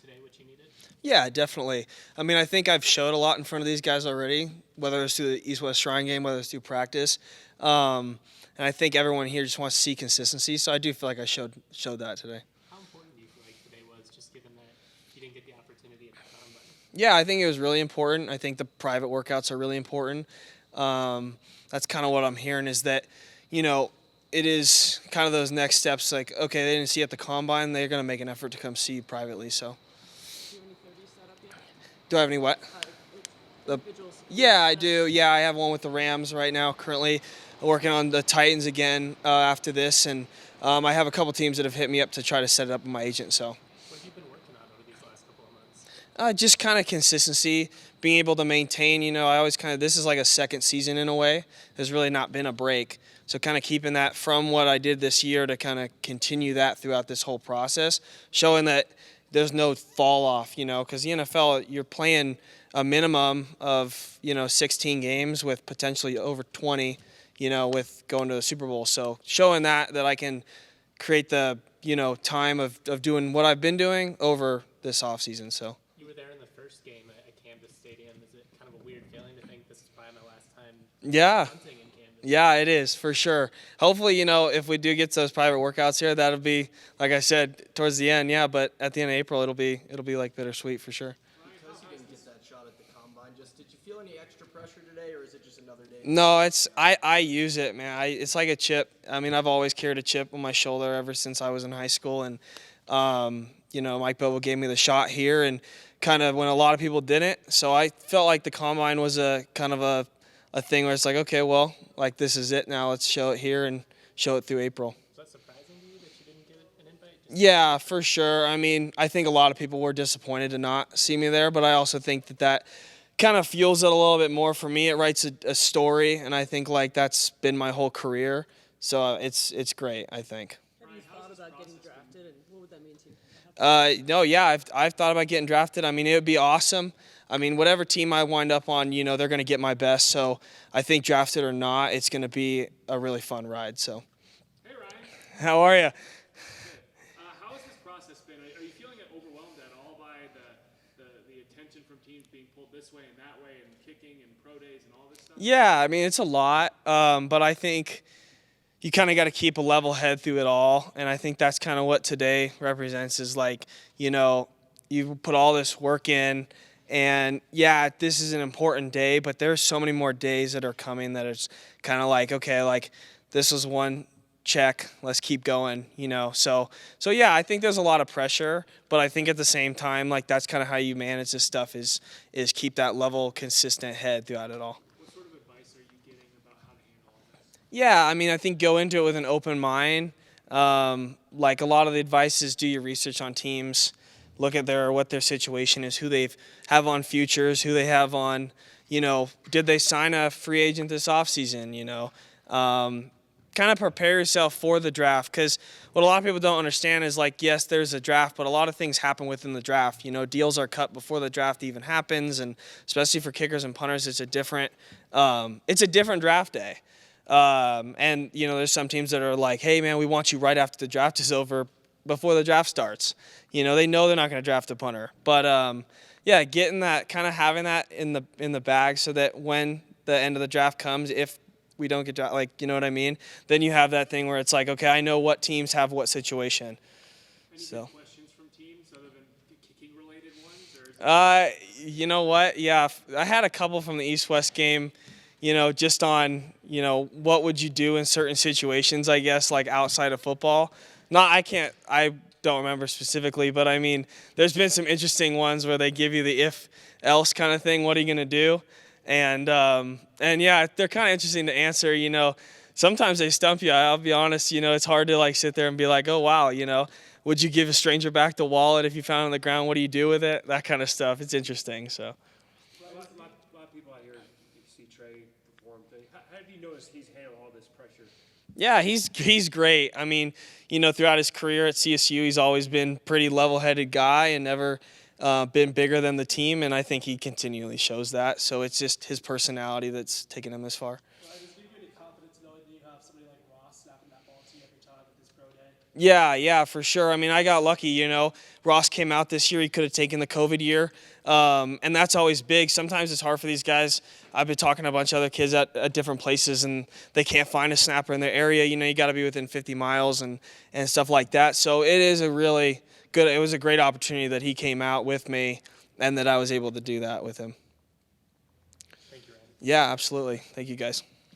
today what you needed? Yeah, definitely. I mean, I think I've showed a lot in front of these guys already, whether it's through the East-West Shrine game, whether it's through practice. And I think everyone here just wants to see consistency, so I do feel like I showed that today. How important do you feel like today was, just given that you didn't get the opportunity at the combine? Yeah, I think it was really important. I think the private workouts are really important. That's kind of what I'm hearing is that, you know, it is kind of those next steps. Like, okay, they didn't see you at the combine, they're going to make an effort to come see you privately. So, Do you have any 30s set up yet? do I have any what? The- Individuals. Yeah, I do. Yeah, I have one with the Rams right now. Currently, working on the Titans again after this, and I have a couple teams that have hit me up to try to set it up with my agent. So. What have you been working on over these last couple of months? Just kind of consistency, being able to maintain. I always this is like a second season in a way. There's really not been a break. So kind of keeping that from what I did this year to kind of continue that throughout this whole process, showing that there's no fall off, because the NFL, you're playing a minimum of, 16 games with potentially over 20, with going to the Super Bowl. So showing that I can create the, time of doing what I've been doing over this offseason. So. You were there in the first game at Canvas Stadium. Is it kind of a weird feeling to think this is probably my last time Yeah. hunting in Canvas? Yeah, it is for sure. Hopefully, if we do get those private workouts here, that'll be, like I said, towards the end. Yeah, but at the end of April, it'll be like bittersweet for sure. Because you didn't get that shot at the combine, did you feel any extra pressure today, or is it just another day? No, I use it, man. It's like a chip. I mean, I've always carried a chip on my shoulder ever since I was in high school, and Mike Bobo gave me the shot here, and kind of when a lot of people didn't. So I felt like the combine was a kind of a thing where it's like, okay, well, like this is it now. Let's show it here and show it through April. Was that surprising to you that you didn't get an invite? Yeah, for sure. I mean, I think a lot of people were disappointed to not see me there, but I also think that kind of fuels it a little bit more for me. It writes a story, and I think like that's been my whole career. So it's great, I think. Have you thought about getting drafted, and what would that mean to you? No, yeah, I've thought about getting drafted. I mean, it would be awesome. I mean, whatever team I wind up on, they're going to get my best. So I think drafted or not, it's going to be a really fun ride. So. Hey, Ryan. How are you? How has this process been? Are you feeling overwhelmed at all by the attention from teams being pulled this way and that way and kicking and pro days and all this stuff? Yeah, I mean, it's a lot, but I think you kind of got to keep a level head through it all. And I think that's kind of what today represents is like, you put all this work in. And, yeah, this is an important day, but there's so many more days that are coming that it's kind of like, okay, like this was one check, let's keep going, So, yeah, I think there's a lot of pressure, but I think at the same time, like that's kind of how you manage this stuff is keep that level, consistent head throughout it all. What sort of advice are you getting about how to handle all this? Yeah, I mean, I think go into it with an open mind. Like a lot of the advice is do your research on teams. Look at what their situation is, who they have on futures, who they have on, did they sign a free agent this offseason, kind of prepare yourself for the draft because what a lot of people don't understand is like, yes, there's a draft, but a lot of things happen within the draft. Deals are cut before the draft even happens, and especially for kickers and punters, it's a different draft day. And, there's some teams that are like, hey, man, we want you right after the draft is over, before the draft starts. They know they're not going to draft a punter. But, yeah, getting that, kind of having that in the bag so that when the end of the draft comes, if we don't get drafted, like, you know what I mean? Then you have that thing where it's like, okay, I know what teams have what situation. Any So. good questions from teams other than kicking-related ones? Or is it You know what? Yeah, I had a couple from the East-West game, just on, what would you do in certain situations, I guess, like outside of football. I don't remember specifically, but I mean, there's been some interesting ones where they give you the if-else kind of thing. What are you going to do? And yeah, they're kind of interesting to answer. Sometimes they stump you. I'll be honest. It's hard to like sit there and be like, oh wow, would you give a stranger back the wallet if you found it on the ground? What do you do with it? That kind of stuff. It's interesting. So. A lot of people out here see Trey perform. How have you noticed he's handled all this pressure? Yeah, he's great. I mean, throughout his career at CSU, he's always been pretty level-headed guy and never been bigger than the team, and I think he continually shows that. So it's just his personality that's taken him this far. Does it give you any confidence knowing that you have somebody like Ross snapping that ball to you every time with his pro day? Yeah, for sure. I mean, I got lucky, Ross came out this year. He could have taken the COVID year, and that's always big. Sometimes it's hard for these guys. I've been talking to a bunch of other kids at different places, and they can't find a snapper in their area. You know, you got to be within 50 miles and stuff like that. So it is a really good. It was a great opportunity that he came out with me, and that I was able to do that with him. Thank you, Ryan. Yeah, absolutely. Thank you, guys.